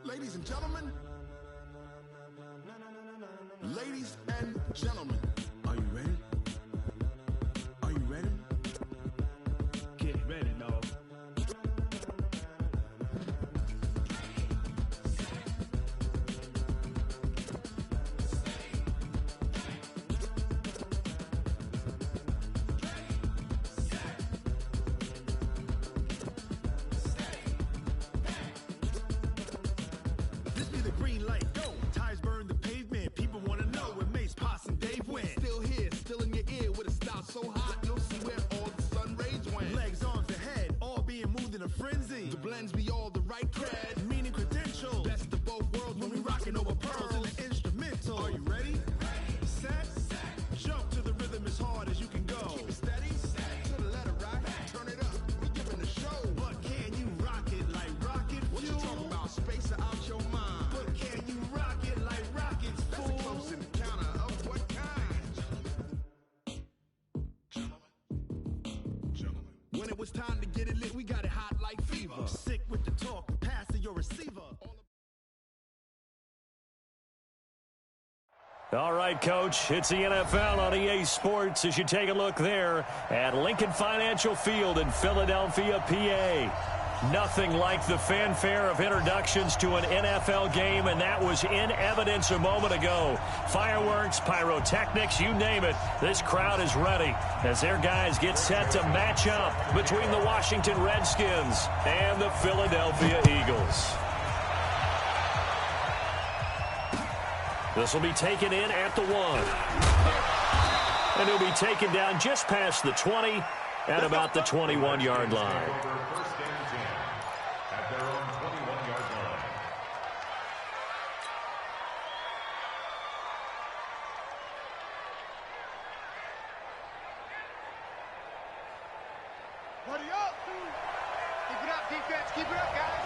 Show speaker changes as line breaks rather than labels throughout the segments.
Ladies and gentlemen. Ladies and gentlemen. Are you ready? Are you ready? Get ready, dog. This be the green light, go. Tires burn the pavement. People wanna know where Mace, Poss, and Dave went. Still here, still in your ear with a style so hot, you'll see where all the sun rays went. Legs, arms, and head, all being moved in a frenzy. The blends be all the right cred, meaning credentials. Best of both worlds when we rockin' over pearls in the instrumental. Are you ready? Set, jump to the rhythm as hard as you can go. Keep it steady, to the letter right, turn it up, we giving a show. But can you rock it like rocket fuel? What you talking about, space or out your mind? But can you rock it like rockets, fool? That's a close encounter of what kind? Gentlemen. When it was time to get it lit, we got it hot like fever. Sick with the talk, pass to your receiver.
All right, Coach, it's the NFL on EA Sports as you take a look there at Lincoln Financial Field in Philadelphia, PA. Nothing like the fanfare of introductions to an NFL game, and that was in evidence a moment ago. Fireworks, pyrotechnics, you name it, this crowd is ready as their guys get set to match up between the Washington Redskins and the Philadelphia Eagles. This will be taken in at the 1. And he'll be taken down just past the 20 at about the 21-yard line.
At their own 21-yard line.
Buddy up! Keep it up, defense. Keep it up, guys.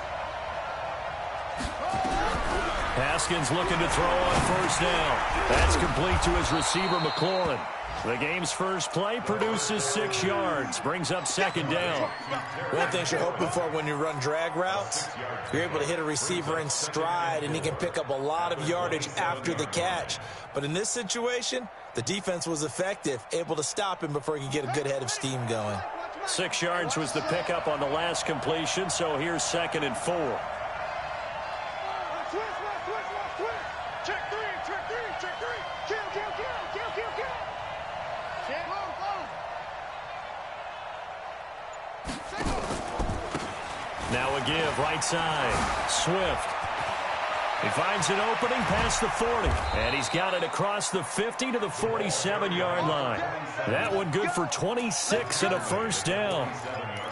Haskins looking to throw on first down. That's complete to his receiver, McLaurin. The game's first play produces 6 yards, brings up second down.
One thing you're hoping for when you run drag routes, you're able to hit a receiver in stride, and he can pick up a lot of yardage after the catch. But in this situation, the defense was effective, able to stop him before he could get a good head of steam going.
6 yards was the pickup on the last completion, so here's 2nd and 4. Now a give, right side. Swift. He finds an opening past the 40. And he's got it across the 50 to the 47-yard line. That one good for 26 and a first down.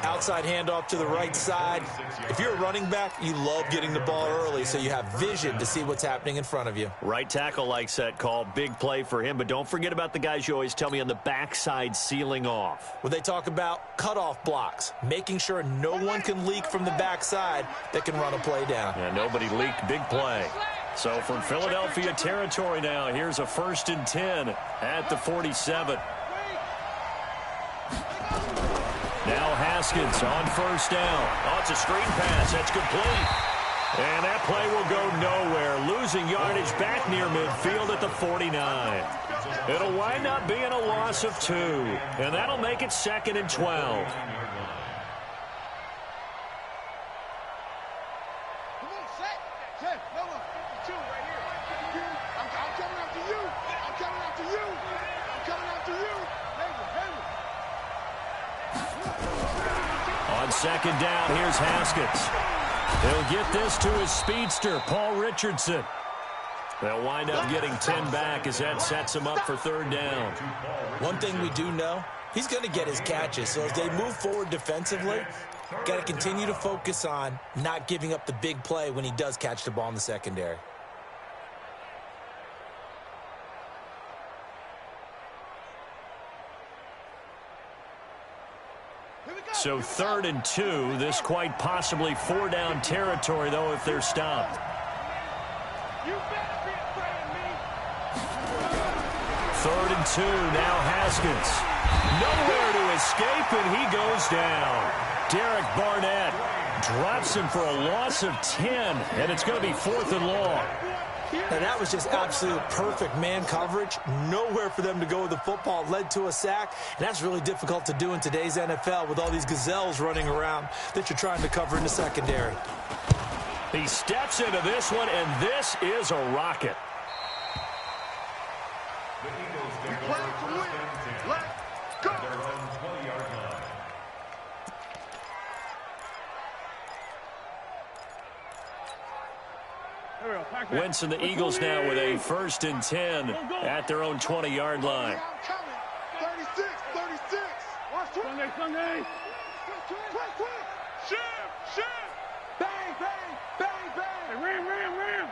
Outside handoff to the right side. If you're a running back, you love getting the ball early so you have vision to see what's happening in front of you.
Right tackle likes that call. Big play for him. But don't forget about the guys you always tell me on the backside sealing off.
When they talk about cutoff blocks, making sure no one can leak from the backside that can run a play down.
Yeah, nobody leaked. Big play. So from Philadelphia territory now, here's a 1st and 10 at the 47. Now Haskins on first down. Oh, it's a screen pass. That's complete. And that play will go nowhere. Losing yardage back near midfield at the 49. It'll wind up being a loss of 2. And that'll make it 2nd and 12. On second down, here's Haskins. He'll get this to his speedster, Paul Richardson. They'll wind up getting 10 back as that sets him up for 3rd down.
One thing we do know, he's going to get his catches. So as they move forward defensively, got to continue to focus on not giving up the big play when he does catch the ball in the secondary.
So 3rd and 2. This quite possibly 4-down territory, though, if they're stopped. 3rd and 2. Now Haskins. Nowhere to escape, and he goes down. Derek Barnett Drops him for a loss of 10, and it's going to be 4th and long.
And that was just absolute perfect man coverage. Nowhere for them to go with the football. It led to a sack, and that's really difficult to do in today's NFL with all these gazelles running around that you're trying to cover in the secondary.
He steps into this one, and this is a rocket.
The Eagles
We
take
play
over
to
first
win.
and 10.
Let's go.
Their own 20-yard line.
Wentz and the Eagles now with a 1st and 10 at their own 20-yard line.
I'm coming. 36, 36. Watch it. Sunday. Quick. Shift. Bang, bang. Ram.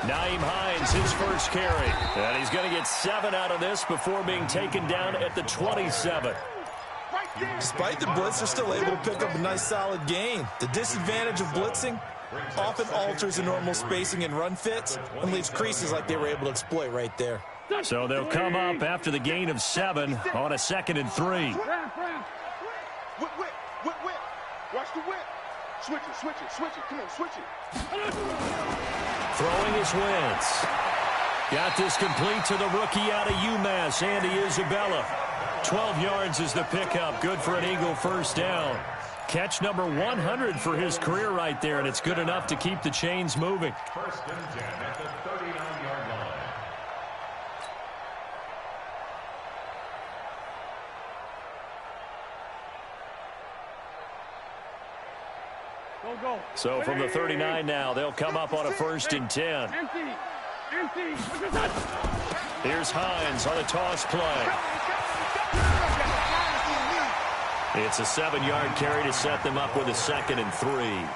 Naeem Hines, his first carry. And he's going to get 7 out of this before being taken down at the 27.
Despite the blitz, they're still able to pick up a nice solid gain. The disadvantage of blitzing often alters the normal spacing and run fits and leaves creases like they were able to exploit right there.
So they'll come up after the gain of 7 on a 2nd and 3.
Whip. Watch the whip. Switch it. Come on, switch it.
Throwing his Wentz. Got this complete to the rookie out of UMass, Andy Isabella. 12 yards is the pickup. Good for an Eagle first down. Catch number 100 for his career right there, and it's good enough to keep the chains moving.
1st and 10 at the 39-yard line.
Go.
So from the 39 now, they'll come up on a 1st and 10.
Empty.
Here's Hines on a toss play. It's a 7-yard carry to set them up with a 2nd and 3.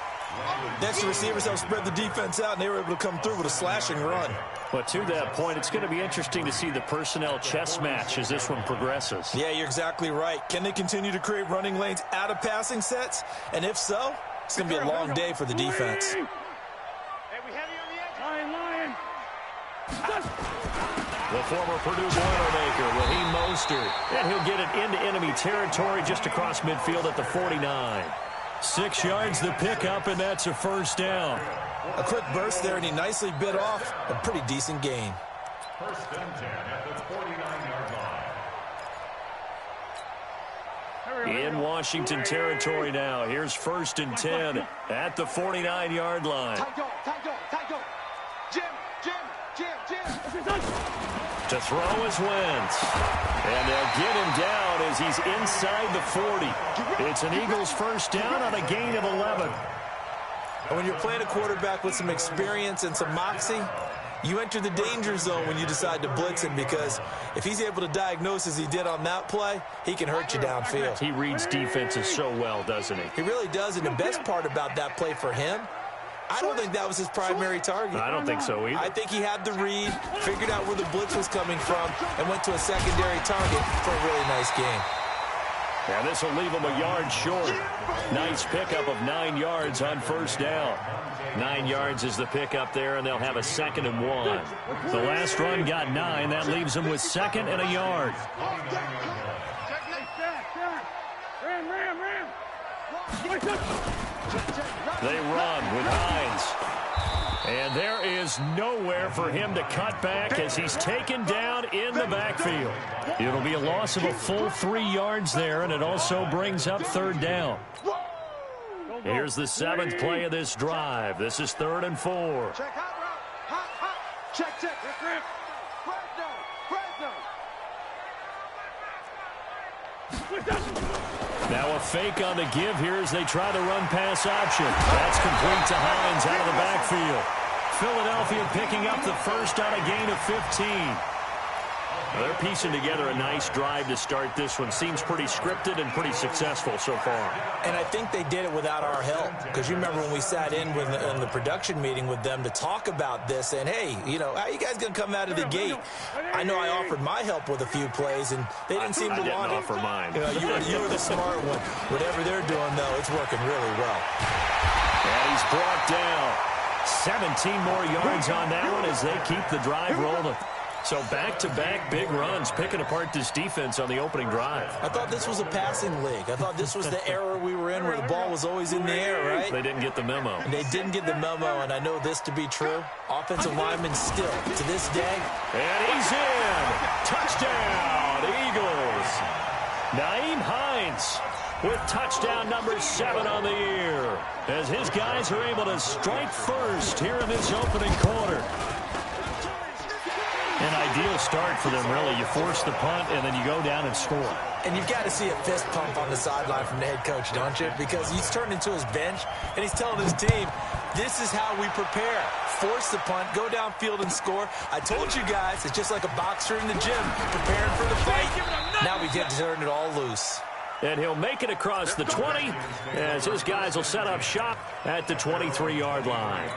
Next, the receivers helped spread the defense out, and they were able to come through with a slashing run.
But to that point, it's going to be interesting to see the personnel chess match as this one progresses.
Yeah, you're exactly right. Can they continue to create running lanes out of passing sets? And if so, it's going to be a long day for the defense.
Hey, we heavy on the edge. Lion.
The former Purdue Boilermaker, Raheem Mostert. And he'll get it into enemy territory just across midfield at the 49. 6 yards the pickup, and that's a first down.
A quick burst there, and he nicely bit off a pretty decent gain.
1st and 10 at the 49-yard line.
In Washington territory now. Here's 1st and 10 at the 49-yard line.
Tight go. Jim.
To throw is Wentz. And they'll get him down as he's inside the 40. It's an Eagles first down on a gain of 11.
And when you're playing a quarterback with some experience and some moxie, you enter the danger zone when you decide to blitz him, because if he's able to diagnose as he did on that play, he can hurt you downfield.
He reads defenses so well, doesn't he?
He really does, and the best part about that play for him, I don't think that was his primary target.
I don't think so either.
I think he had the read, figured out where the blitz was coming from, and went to a secondary target for a really nice gain.
And this will leave him a yard short. Nice pickup of 9 yards on first down. 9 yards is the pickup there, and they'll have a 2nd and 1. The last run got 9. That leaves them with 2nd and a yard. They run with Hines. And there is nowhere for him to cut back as he's taken down in the backfield. It'll be a loss of a full 3 yards there, and it also brings up 3rd down. Here's the 7th play of this drive. This is 3rd and 4.
Check hot route. Hot. Check.
Now a fake on the give here as they try the run-pass option. That's complete to Hines out of the backfield. Philadelphia picking up the first on a gain of 15. Well, they're piecing together a nice drive to start this one. Seems pretty scripted and pretty successful so far.
And I think they did it without our help, because you remember when we sat in the production meeting with them to talk about this, and hey, you know, how are you guys going to come out of the gate? I know I offered my help with a few plays, and they didn't seem to want it.
I didn't offer mine.
You know, you were the smart one. Whatever they're doing, though, it's working really well.
And he's brought down. 17 more yards on that one as they keep the drive rolling. So back-to-back big runs, picking apart this defense on the opening drive.
I thought this was a passing league. I thought this was the era we were in where the ball was always in the air, right?
They didn't get the memo.
And they didn't get the memo, and I know this to be true. Offensive linemen still, to this day.
And he's in. Touchdown, Eagles. Nyheim Hines with touchdown number 7 on the year, as his guys are able to strike first here in this opening quarter. An ideal start for them, really. You force the punt, and then you go down and score.
And you've got to see a fist pump on the sideline from the head coach, don't you? Because he's turned into his bench, and he's telling his team, this is how we prepare. Force the punt, go downfield and score. I told you guys, it's just like a boxer in the gym, preparing for the fight. Now we get to turn it all loose.
And he'll make it across the 20, as his guys will set up shop at the 23-yard line.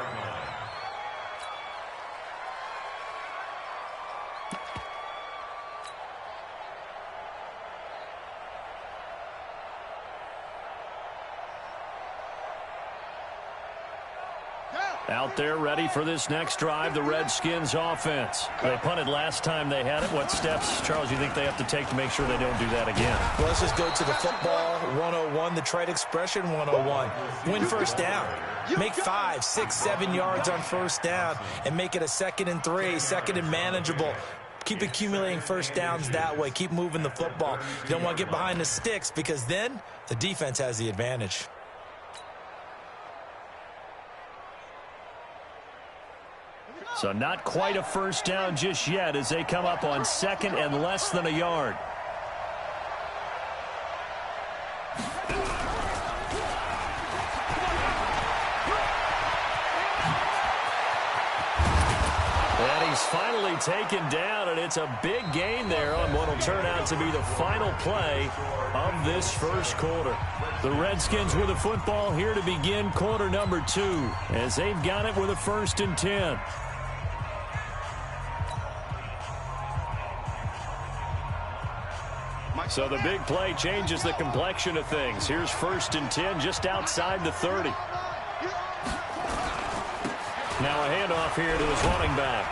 Out there ready for this next drive, the Redskins offense. They punted last time they had it. What steps, Charles, you think they have to take to make sure they don't do that again?
Well, let's just go to the football 101, the trite expression 101. Win first down. Make 5, 6, 7 yards on first down and make it a 2nd and 3, 2nd and manageable. Keep accumulating first downs that way. Keep moving the football. You don't want to get behind the sticks because then the defense has the advantage.
So not quite a first down just yet as they come up on 2nd and less than a yard. And he's finally taken down, and it's a big gain there on what will turn out to be the final play of this first quarter. The Redskins with the football here to begin quarter number 2 as they've got it with a 1st and 10. So the big play changes the complexion of things. Here's 1st and 10 just outside the 30. Now a handoff here to his running back.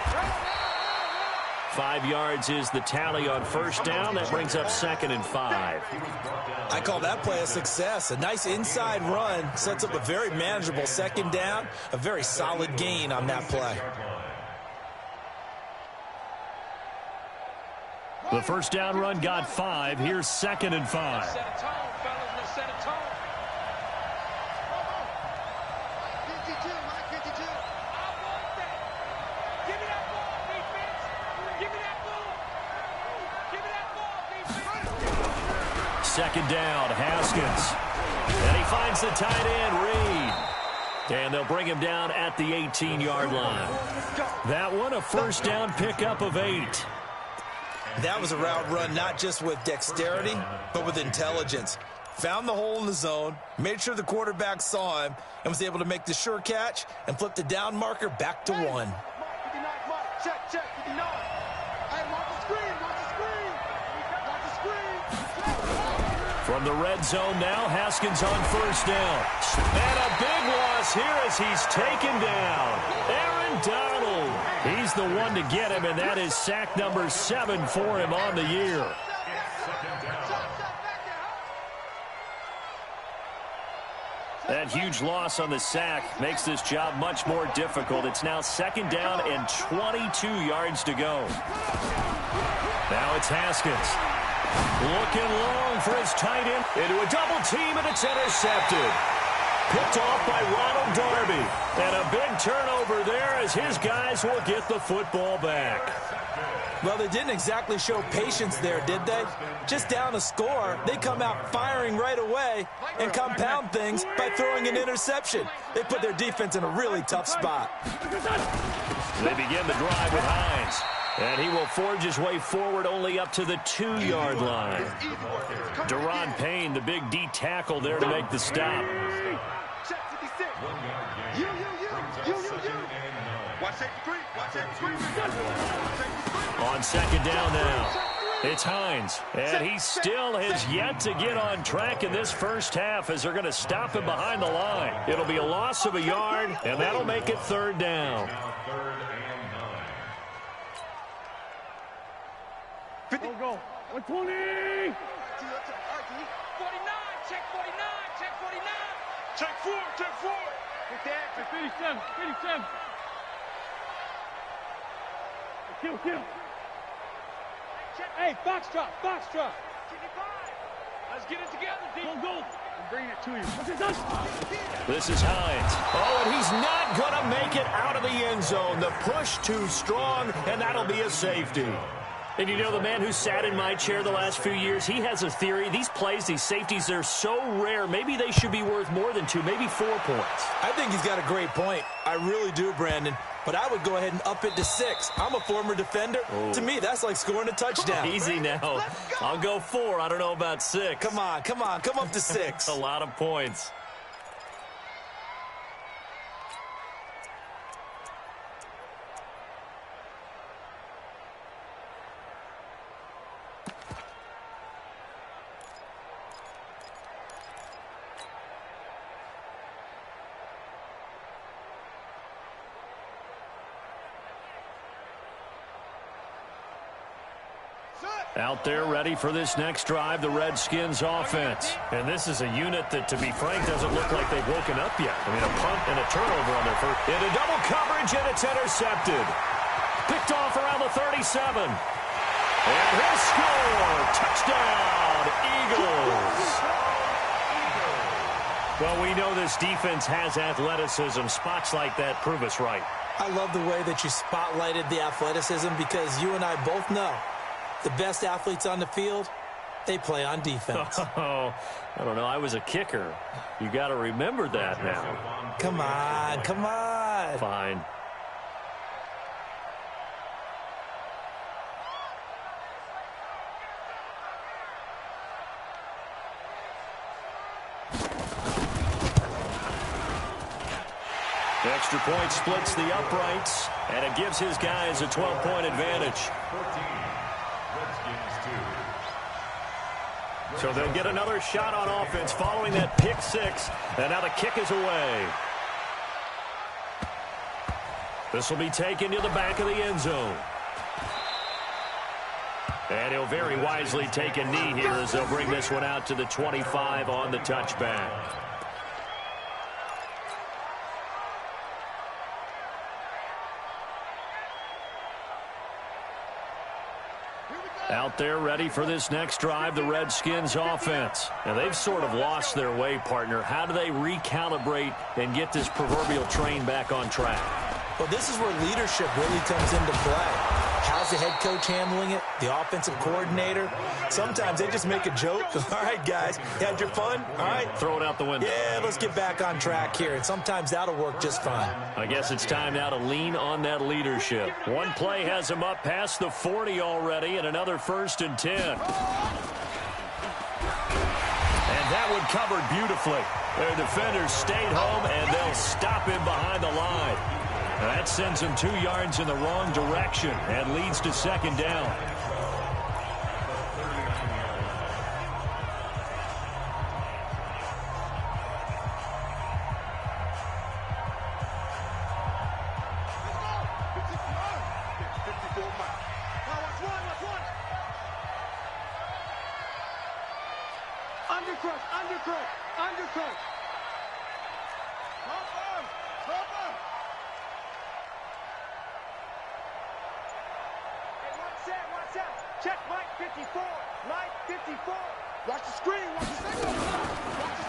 5 yards is the tally on first down. That brings up 2nd and 5.
I call that play a success. A nice inside run sets up a very manageable 2nd down. A very solid gain on that play.
The first down run got 5. Here's 2nd and 5.
Set a tone, fellas. Let's set a tone. 52, Mike 52. I want that. Give me that ball, defense. Give me that ball. Give me that ball, defense.
2nd down, Haskins. And he finds the tight end, Reed. And they'll bring him down at the 18-yard line. That one, a first down pickup of 8.
That was a route run not just with dexterity, but with intelligence. Found the hole in the zone, made sure the quarterback saw him, and was able to make the sure catch and flip the down marker back to 1.
Mark, 59, Mark. Check, 59. Hey, mark the screen, mark the screen. Mark the screen.
From the red zone now, Haskins on first down. And a big loss here as he's taken down. Aaron Donald. He's the one to get him, and that is sack number 7 for him on the year. That huge loss on the sack makes this job much more difficult. It's now 2nd down and 22 yards to go. Now it's Haskins. Looking long for his tight end. Into a double team, and it's intercepted. Picked off by Ronald Darby. And a big turnover there as his guys will get the football back.
Well, they didn't exactly show patience there, did they? Just down a score, they come out firing right away and compound things by throwing an interception. They put their defense in a really tough spot.
They begin the drive with Hines. And he will forge his way forward only up to the 2-yard line. Deron Payne, the big D tackle there to make the stop. On 2nd down now, it's Hines. And he still has yet to get on track in this first half as they're going to stop him behind the line. It'll be a loss of a yard, and that'll make it 3rd down.
50.
Go. 120.
49, check 49, check 49.
Check 4, check 4.
Get that.
57. 57. Kill.
Hey, box drop.
55.
Let's get it together, D.
Go. I'm bringing it to you.
This is Hines. Oh, and he's not going to make it out of the end zone. The push too strong, and that'll be a safety. And you know, the man who sat in my chair the last few years, he has a theory. These plays, these safeties, they're so rare. Maybe they should be worth more than 2, maybe 4 points.
I think he's got a great point. I really do, Brandon. But I would go ahead and up it to 6. I'm a former defender.
Oh.
To me, that's like scoring a touchdown.
Easy now. I'll go 4. I don't know about 6.
Come on. Come up to 6.
A lot of points. Out there ready for this next drive, the Redskins offense. And this is a unit that, to be frank, doesn't look like they've woken up yet. I mean, a punt and a turnover on their first. Into double coverage, and it's intercepted. Picked off around the 37. And he'll score. Touchdown, Eagles. Well, we know this defense has athleticism. Spots like that prove us right.
I love the way that you spotlighted the athleticism because you and I both know the best athletes on the field, they play on defense.
Oh, I don't know. I was a kicker. You got to remember that now.
Come on.
Fine. Extra point splits the uprights, and it gives his guys a 12-point advantage.
14. Redskins 2.
So they'll get another shot on offense following that pick 6, and now the kick is away. This will be taken to the back of the end zone. And he'll very wisely take a knee here as they'll bring this one out to the 25 on the touchback. Out there ready for this next drive, the Redskins offense. And they've sort of lost their way, partner. How do they recalibrate and get this proverbial train back on track?
Well, this is where leadership really comes into play. How's the head coach handling it? The offensive coordinator? Sometimes they just make a joke. All right, guys, you had your fun? All right.
Throw it out the window.
Yeah, let's get back on track here. And sometimes that'll work just fine.
I guess it's time now to lean on that leadership. One play has him up past the 40 already, and another 1st and 10. And that one covered beautifully. Their defenders stayed home, and they'll stop him behind the line. That sends him 2 yards in the wrong direction and leads to 2nd down.
Undercut. Watch out. Check Mike 54. Mike 54. Watch the screen. Watch the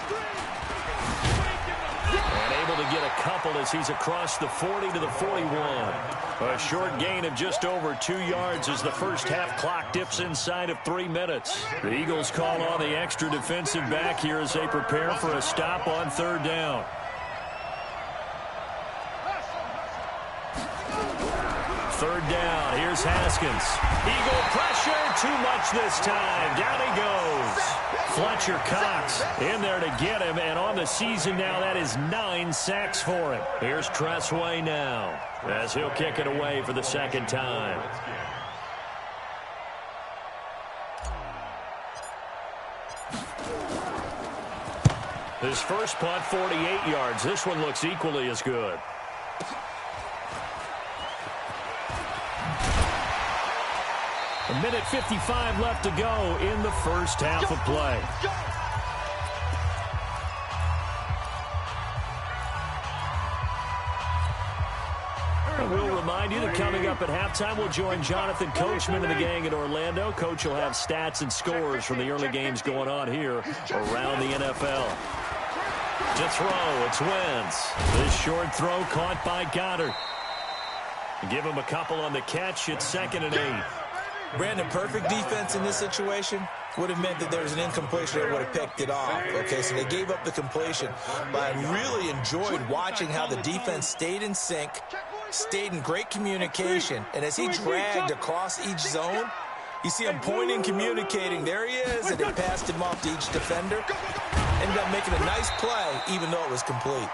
screen.
And able to get a couple as he's across the 40 to the 41. A short gain of just over 2 yards as the first half clock dips inside of 3 minutes. The Eagles call on the extra defensive back here as they prepare for a stop on 3rd down. Third down, here's Haskins. Eagle pressure, too much this time. Down he goes. Fletcher Cox in there to get him, and on the season now, that is 9 sacks for him. Here's Tressway now as he'll kick it away for the 2nd time. His first punt, 48 yards. This one looks equally as good. A minute 55 left to go in the first half of play. We'll remind you that coming up at halftime, we'll join Jonathan Coachman and the gang in Orlando. Coach will have stats and scores from the early games going on here around the NFL. To throw, it's Wentz. This short throw caught by Goddard. Give him a couple on the catch. It's 2nd and 8.
Brandon, perfect defense in this situation would have meant that there was an incompletion that would have picked it off. Okay, so they gave up the completion. But I really enjoyed watching how the defense stayed in sync, stayed in great communication, and as he dragged across each zone, you see him pointing, communicating. There he is, and they passed him off to each defender. Ended up making a nice play, even though it was complete.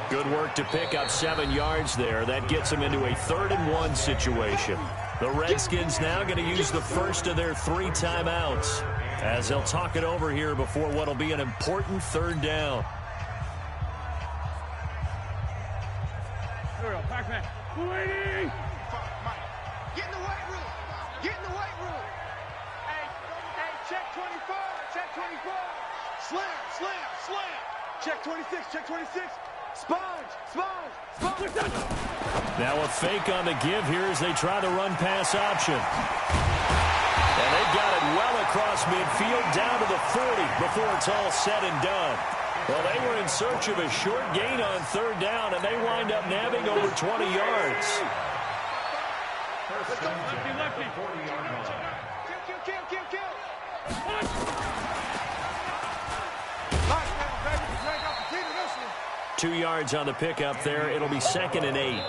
Good work to pick up 7 yards there. That gets them into a 3rd and 1 situation. The Redskins now going to use the first of their 3 timeouts as they'll talk it over here before what will be an important 3rd down.
Here we go, Pac-Man. 280!
Get in the weight room. Get in the weight room. Hey, check 24. Check 24. Slam, slam, slam. Check 26. Check 26. Sponge, sponge, sponge.
Now a fake on the give here as they try the run pass option. And they've got it well across midfield down to the 40 before it's all said and done. Well, they were in search of a short gain on 3rd down, and they wind up nabbing over 20 yards.
Lefty, lefty.
Kill.
2 yards on the pickup there. It'll be 2nd and 8.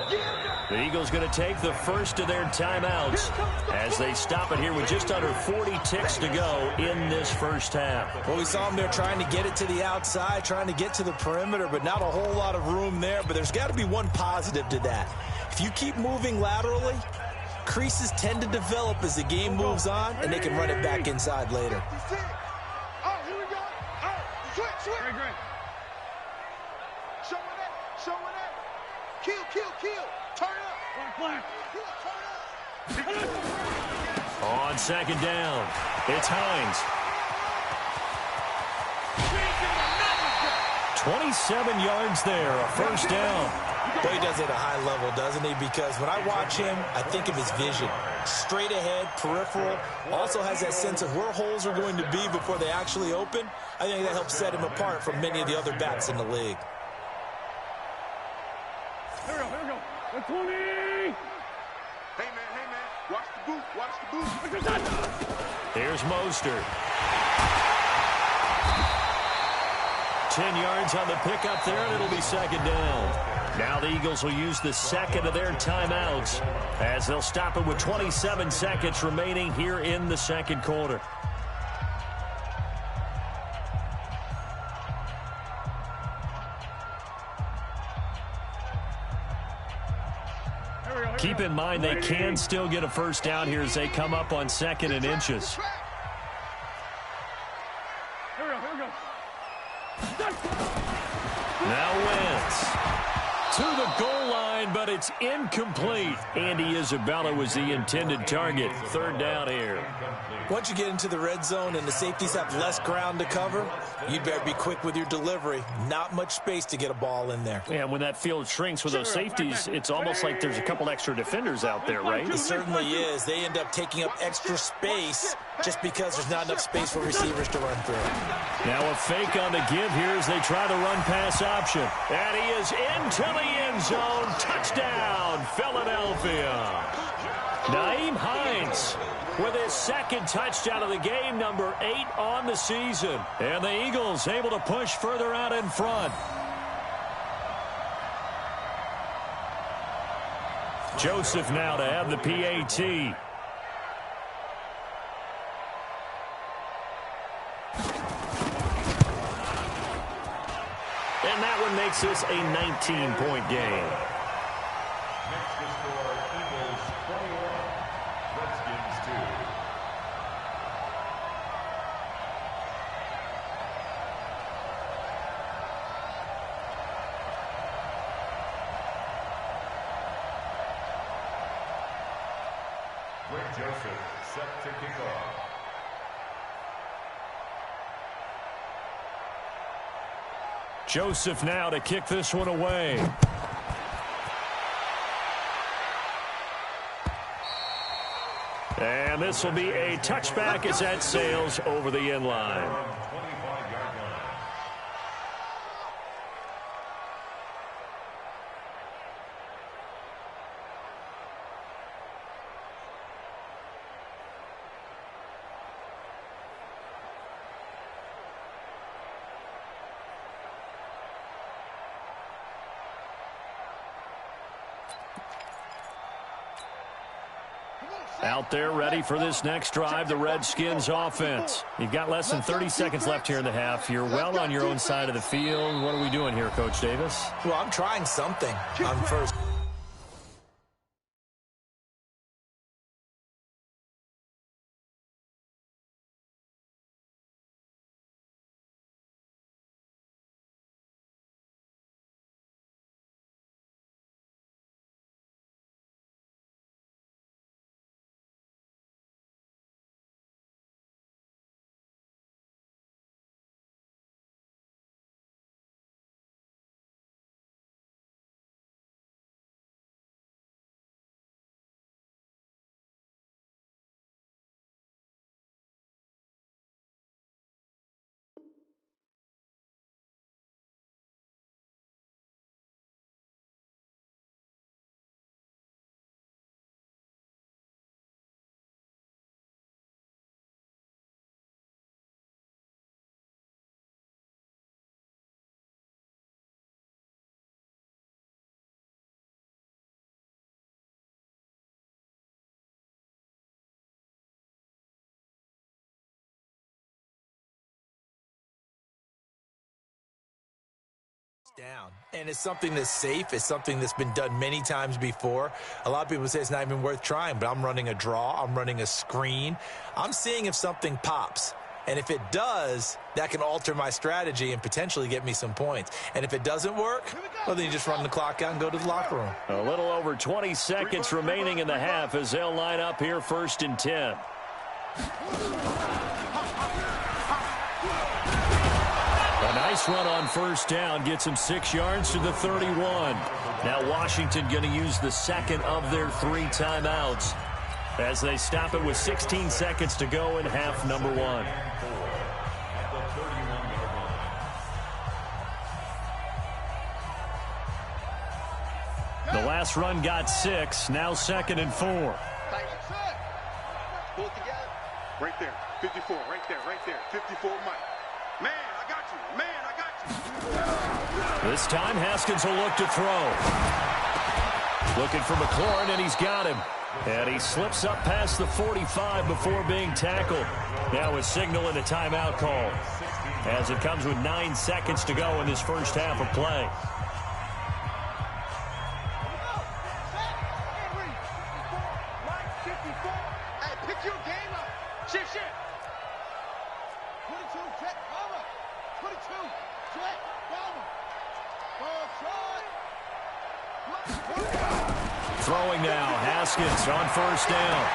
The Eagles going to take the first of their timeouts as they stop it here with just under 40 ticks to go in this first half.
Well, we saw them there trying to get it to the outside, trying to get to the perimeter, but not a whole lot of room there. But there's got to be one positive to that. If you keep moving laterally, creases tend to develop as the game moves on, and they can run it back inside later.
Oh, here we go. Oh, switch.
Great.
Showing up. Kill. Turn up.
Black.
Turn up.
On 2nd down, it's Hines. 27 yards there, a first down.
Well, he does it at a high level, doesn't he? Because when I watch him, I think of his vision. Straight ahead, peripheral. Also has that sense of where holes are going to be before they actually open. I think that helps set him apart from many of the other backs in the league.
Here we go. 20!
Hey, man. Watch the boot.
Here's Mostert. 10 yards on the pickup there, and it'll be 2nd down. Now the Eagles will use the 2nd of their timeouts as they'll stop it with 27 seconds remaining here in the 2nd quarter. Keep in mind they can still get a first down here as they come up on 2nd and inches.
Here we go.
Now Wentz to the goal line, but it's incomplete. Andy Isabella was the intended target. 3rd down here.
Once you get into the red zone and the safeties have less ground to cover, you'd better be quick with your delivery. Not much space to get a ball in there.
Yeah, when that field shrinks with those safeties, it's almost like there's a couple extra defenders out there, right?
It certainly is. They end up taking up extra space just because there's not enough space for receivers to run through.
Now a fake on the give here as they try the run pass option. And he is into the end zone. Touchdown, Philadelphia. Nyheim Hines with his 2nd touchdown of the game, number 8 on the season. And the Eagles able to push further out in front. Joseph now to have the PAT. And that one makes this a 19-point game.
Next to score, Eagles 21, Redskins 2. Greg Joseph, set to kick off.
Joseph now to kick this one away. And this will be a touchback as that sails over the end line. Out there ready for this next drive, the Redskins offense. You've got less than 30 seconds left here in the half. You're well on your own side of the field. What are we doing here, Coach Davis?
Well, I'm trying something on first. Down. And it's something that's safe. It's something that's been done many times before. A lot of people say it's not even worth trying, but I'm running a draw. I'm running a screen. I'm seeing if something pops. And if it does, that can alter my strategy and potentially get me some points. And if it doesn't work, well, then you just run the clock out and go to the locker room.
A little over 20 seconds remaining in the half as they'll line up here 1st and 10. A nice run on 1st down gets him 6 yards to the 31. Now Washington going to use the second of their 3 timeouts as they stop it with 16 seconds to go in half number 1. The last run got 6. Now 2nd and 4.
Pull it together. Right there. 54. Right there. 54 Mike. Man, I got you. Man, I got you.
This time, Haskins will look to throw. Looking for McLaurin, and he's got him. And he slips up past the 45 before being tackled. Now a signal and a timeout call as it comes with 9 seconds to go in this first half of play.
Hey, pick your game up. Shift. 22, check, over. 22, check, over. Ball shot.
Throwing now, Haskins on 1st down.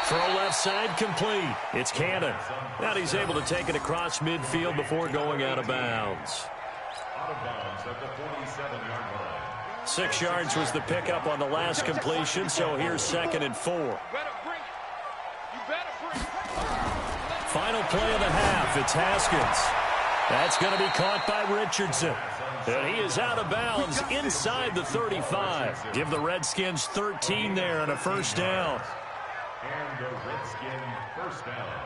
Throw left side complete. It's Cannon. And he's able to take it across midfield before going out of bounds.
Out of bounds at the 47-yard line.
6 yards was the pickup on the last completion, so here's 2nd and 4.
You better bring it. You better bring it.
Final play of the half, it's Haskins. That's going to be caught by Richardson. And he is out of bounds inside the 35. Give the Redskins 13 there and a 1st down.
And the Redskin 1st down.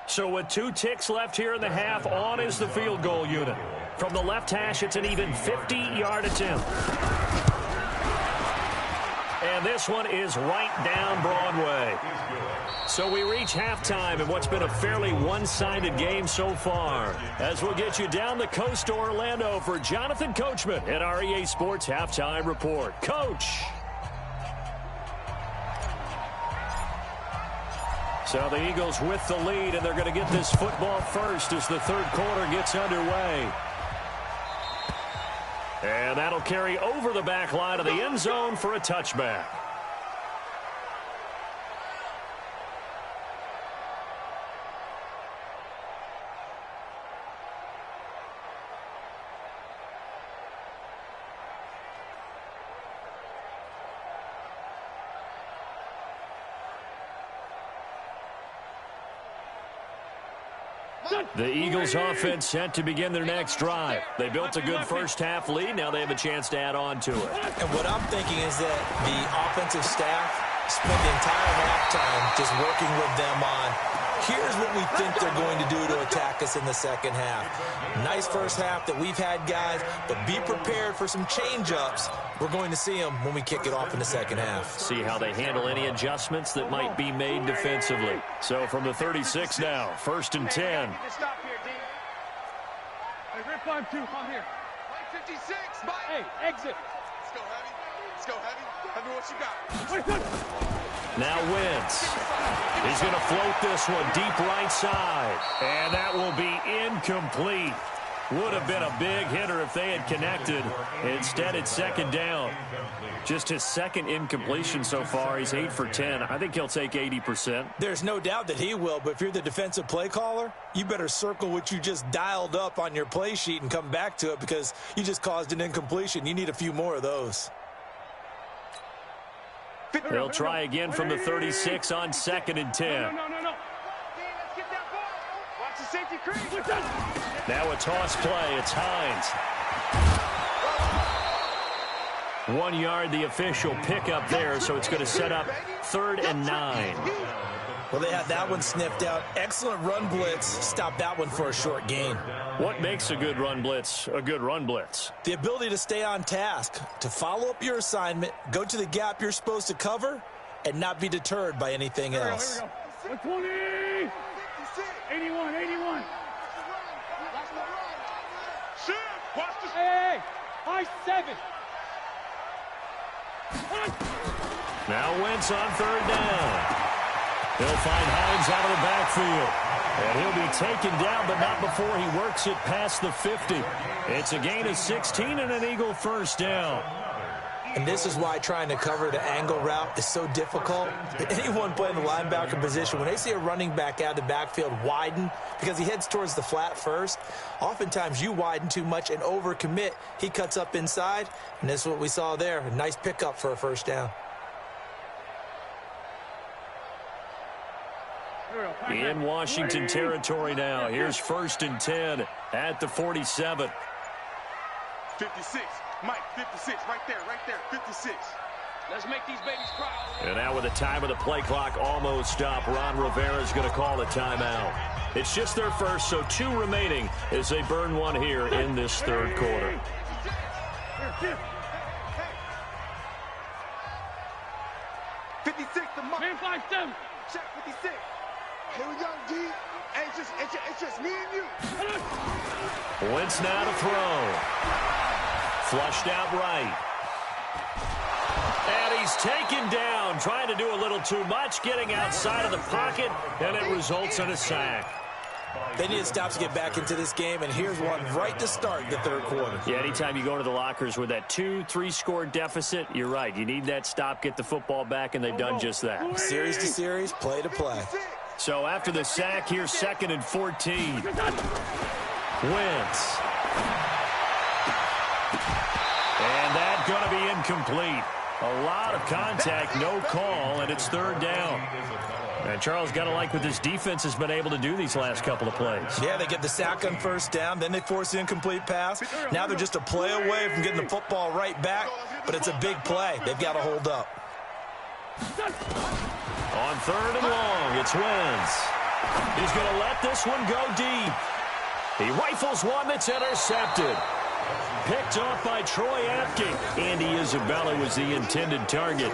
So with 2 ticks left here in the half, on is the field goal unit. From the left hash, it's an even 50-yard attempt. And this one is right down Broadway. So we reach halftime in what's been a fairly one-sided game so far. As we'll get you down the coast to Orlando for Jonathan Coachman at our EA Sports Halftime Report. Coach! So the Eagles with the lead, and they're going to get this football first as the 3rd quarter gets underway. And that'll carry over the back line of the end zone for a touchback. The Eagles offense set to begin their next drive. They built a good first half lead. Now they have a chance to add on to it.
And what I'm thinking is that the offensive staff spent the entire halftime just working with them on, here's what we think they're going to do to attack us in the second half. Nice first half that we've had, guys, but be prepared for some change-ups. We're going to see them when we kick it off in the second half.
See how they handle any adjustments that might be made defensively. So from the 36 now, 1st and 10.
Stop here, D. Hey, Rip 5-2, come here. 56, Mike. Hey, exit. Let's go heavy. Let's go heavy. Heavy, what you got?
Now Wentz. He's going to float this one deep right side. And that will be incomplete. Would have been a big hitter if they had connected. Instead, it's second down. Just his second incompletion so far. He's 8 for 10. I think he'll take 80%.
There's no doubt that he will, but if you're the defensive play caller, you better circle what you just dialed up on your play sheet and come back to it because you just caused an incompletion. You need a few more of those.
They'll try again from the 36 on 2nd and 10.
No. Let's get that ball. Watch the safety crease.
Now a toss play. It's Hines. 1 yard, the official pickup there, so it's going to set up 3rd and 9.
Well, they had that one sniffed out. Excellent run blitz. Stop that one for a short gain.
What makes a good run blitz a good run blitz?
The ability to stay on task, to follow up your assignment, go to the gap you're supposed to cover, and not be deterred by anything else.
Here we go. 20. 81. Shit. Watch the... Hey. High 7.
Now Wentz on 3rd down. He'll find Hines out of the backfield. And he'll be taken down, but not before he works it past the 50. It's a gain of 16 and an Eagle first down.
And this is why trying to cover the angle route is so difficult. Anyone playing the linebacker position, when they see a running back out of the backfield widen, because he heads towards the flat first, oftentimes you widen too much and overcommit. He cuts up inside, and this is what we saw there. A nice pickup for a first down.
In Washington territory now. Here's 1st and 10 at the 47.
56. Mike, 56. Right there. 56. Let's make these babies proud.
And now with the time of the play clock almost up, Ron Rivera's going to call a timeout. It's just their first, so 2 remaining as they burn one here in this 3rd quarter.
Here. 56 to Mike. Man, 5-7. Check 56. Here we go, D. Hey, it's just me and you.
Wentz now to throw. Flushed out right. And he's taken down, trying to do a little too much, getting outside of the pocket, and it results in a sack.
They need to stop to get back into this game, and here's one right to start the 3rd quarter.
Yeah, anytime you go into the lockers with that 2-3 score deficit, you're right. You need that stop, get the football back, and they've done just that.
Series to series, play to play.
So after the sack, here's 2nd and 14. Wentz. And that's going to be incomplete. A lot of contact, no call, and it's 3rd down. And Charles, got to like what this defense has been able to do these last couple of plays.
Yeah, they get the sack on 1st down, then they force the incomplete pass. Now they're just a play away from getting the football right back, but it's a big play. They've got to hold up.
On 3rd and long, it's Wentz. He's going to let this one go deep. He rifles one that's intercepted. Picked off by Troy Apke. Andy Isabella was the intended target.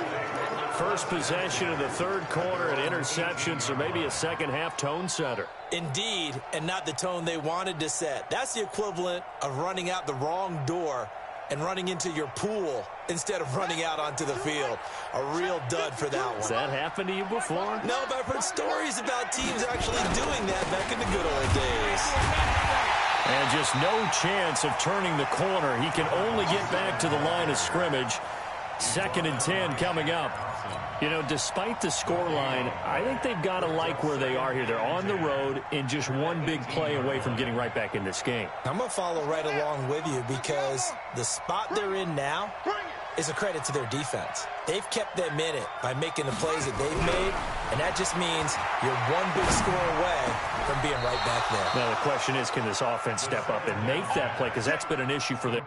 First possession of the 3rd quarter, an interception, so maybe a second-half tone setter.
Indeed, and not the tone they wanted to set. That's the equivalent of running out the wrong door and running into your pool instead of running out onto the field. A real dud for that one.
Has that happened to you before?
No, but I've heard stories about teams actually doing that back in the good old days.
And just no chance of turning the corner. He can only get back to the line of scrimmage. 2nd and 10 coming up. You know, despite the scoreline, I think they've got to like where they are here. They're on the road and just one big play away from getting right back in this game.
I'm going to follow right along with you because the spot they're in now is a credit to their defense. They've kept them in it by making the plays that they've made, and that just means you're one big score away from being right back there.
Now, the question is, can this offense step up and make that play? Because that's been an issue for them.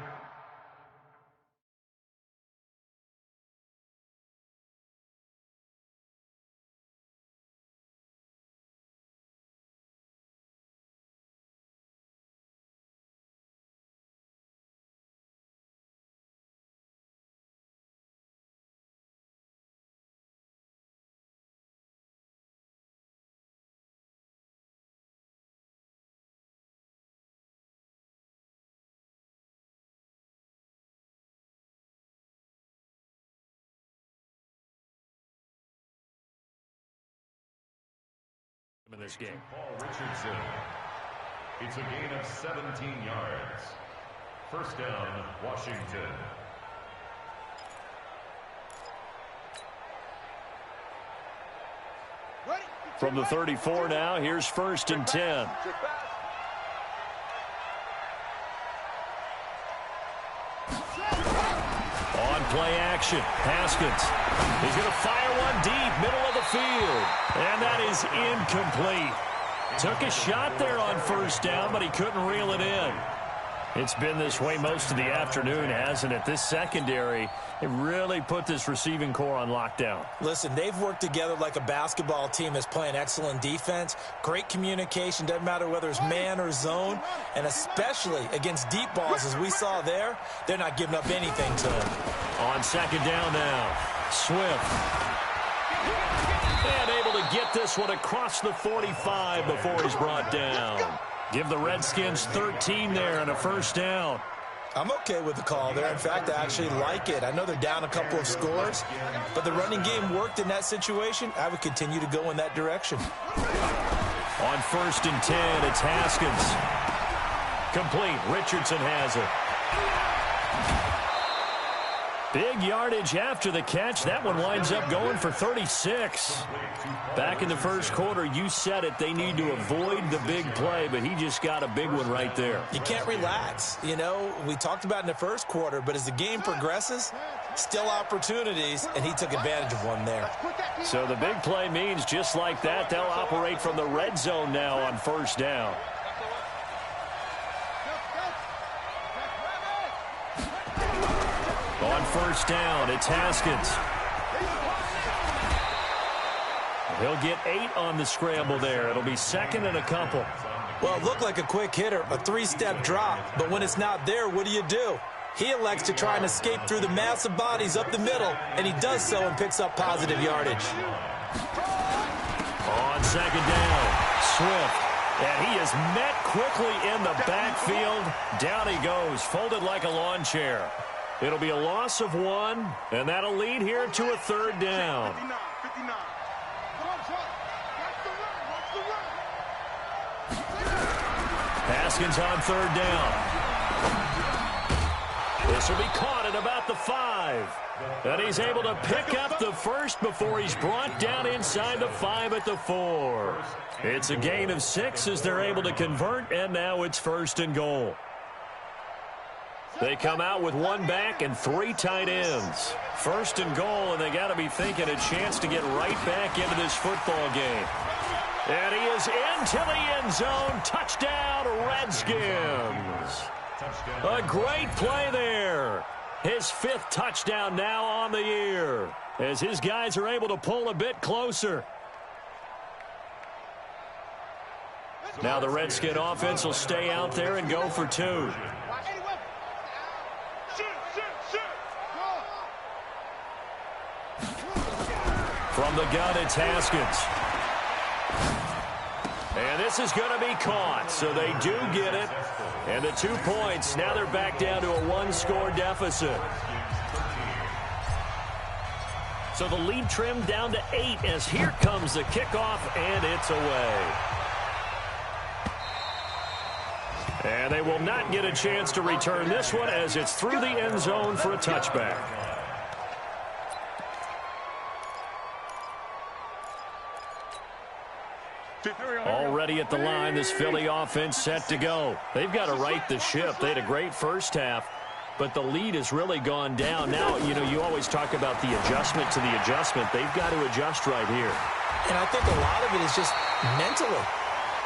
In this game.
Paul Richardson. It's a gain of 17 yards. First down, Washington.
From the 34 now, here's 1st and 10. On play action, Haskins. He's going to fire one deep, middle of the field. And that is incomplete. Took a shot there on 1st down, but he couldn't reel it in. It's been this way most of the afternoon, hasn't it? This secondary, it really put this receiving core on lockdown.
Listen, they've worked together like a basketball team that's playing excellent defense. Great communication, doesn't matter whether it's man or zone. And especially against deep balls, as we saw there, they're not giving up anything to them.
On 2nd down now, Swift. And able to get this one across the 45 before he's brought down. Give the Redskins 13 there and a 1st down.
I'm okay with the call there. In fact, I actually like it. I know they're down a couple of scores, but the running game worked in that situation. I would continue to go in that direction.
On 1st and 10, it's Haskins. Complete. Richardson has it. Big yardage after the catch. That one winds up going for 36. Back in the 1st quarter, you said it. They need to avoid the big play, but he just got a big one right there.
You can't relax. You know, we talked about in the 1st quarter, but as the game progresses, still opportunities, and he took advantage of one there.
So the big play means just like that, they'll operate from the red zone now on 1st down. On 1st down, it's Haskins. He'll get 8 on the scramble there. It'll be 2nd and a couple.
Well, it looked like a quick hitter, a 3-step drop, but when it's not there, what do? He elects to try and escape through the massive bodies up the middle, and he does so and picks up positive yardage.
On 2nd down, Swift. And he is met quickly in the backfield. Down he goes, folded like a lawn chair. It'll be a loss of 1, and that'll lead here to a 3rd down.
59.
Haskins on 3rd down. This will be caught at about the 5. And he's able to pick up the 1st before he's brought down inside the 5 at the 4. It's a gain of 6 as they're able to convert, and now it's 1st and goal. They come out with 1 back and 3 tight ends. 1st and goal, and they got to be thinking a chance to get right back into this football game. And he is into the end zone. Touchdown, Redskins. A great play there. His 5th touchdown now on the year as his guys are able to pull a bit closer. Now the Redskin offense will stay out there and go for 2. From the gun, it's Haskins. And this is going to be caught, so they do get it. And the 2 points, now they're back down to a 1-score deficit. So the lead trimmed down to 8 as here comes the kickoff, and it's away. And they will not get a chance to return this one as it's through the end zone for a touchback. Already at the line, this Philly offense set to go. They've got to right the ship. They had a great first half, but the lead has really gone down. Now, you know, you always talk about the adjustment to the adjustment. They've got to adjust right here.
And I think a lot of it is just mentally.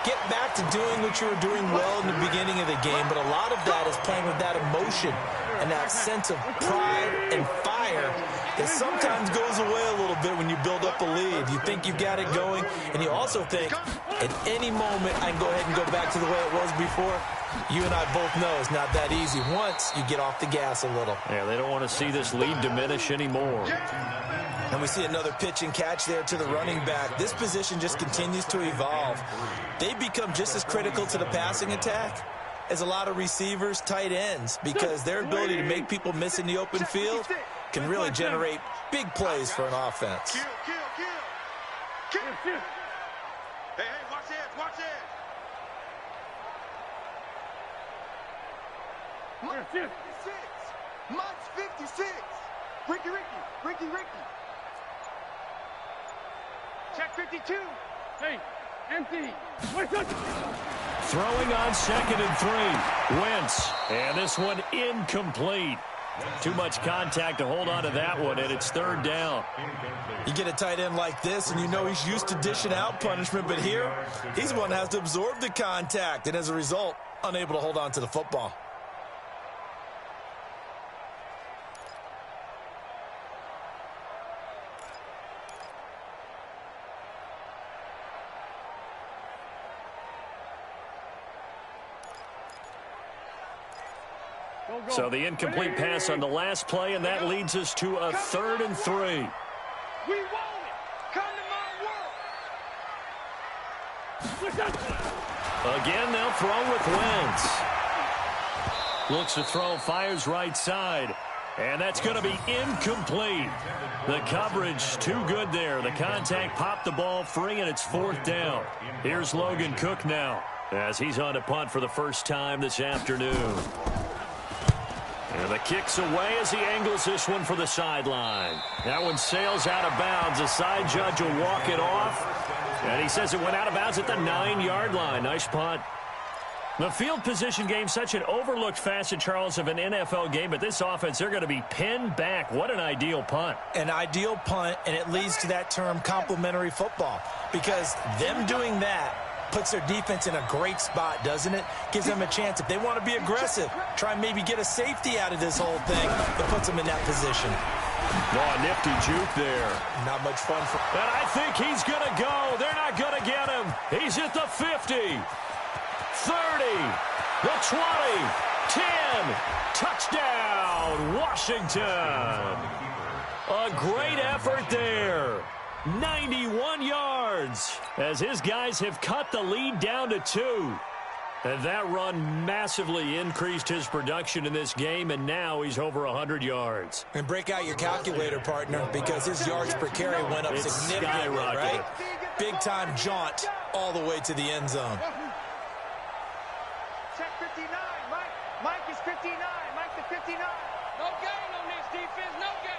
Get back to doing what you were doing well in the beginning of the game, but a lot of that is playing with that emotion and that sense of pride and fire that sometimes goes away a little bit when you build up a lead. You think you've got it going, and you also think at any moment I can go ahead and go back to the way it was before. You and I both know it's not that easy once you get off the gas a little.
Yeah, they don't want to see this lead diminish anymore.
And we see another pitch and catch there to the running back. This position just continues to evolve. They become just as critical to the passing attack as a lot of receivers, tight ends, because their ability to make people miss in the open field can really generate big plays for an offense.
Kill. Hey, watch it. Mike's 56. Mike's 56. Ricky.
Check 52. Hey, empty.
Throwing on 2nd and 3. Wentz. And this one incomplete. Too much contact to hold on to that one, and it's 3rd down.
You get a tight end like this, and you know he's used to dishing out punishment, but here, he's the one that has to absorb the contact, and as a result, unable to hold on to the football.
So the incomplete pass on the last play, and that leads us to a 3rd and 3.
We want it. Come to my world.
Again, they'll throw with Wentz. Looks to throw, fires right side. And that's going to be incomplete. The coverage too good there. The contact popped the ball free, and it's 4th down. Here's Logan Cook now as he's on to punt for the first time this afternoon. And the kick's away as he angles this one for the sideline. That one sails out of bounds. The side judge will walk it off. And he says it went out of bounds at the 9-yard line. Nice punt. The field position game, such an overlooked facet, Charles, of an NFL game. But this offense, they're going to be pinned back. What an ideal punt.
An ideal punt, and it leads to that term complementary football. Because them doing that puts their defense in a great spot, doesn't it? Gives them a chance. If they want to be aggressive, try and maybe get a safety out of this whole thing, it puts them in that position.
Oh, nifty juke there.
Not much fun for...
And I think he's going to go. They're not going to get him. He's at the 50, 30, the 20, 10. Touchdown, Washington. A great effort there. 91 yards as his guys have cut the lead down to 2. And that run massively increased his production in this game, and now he's over 100 yards.
And break out your calculator, partner, because his yards per carry went up significantly, right? Big-time jaunt all the way to the end zone.
Check 59. Mike is 59. Mike the 59. No gain on this defense. No gain.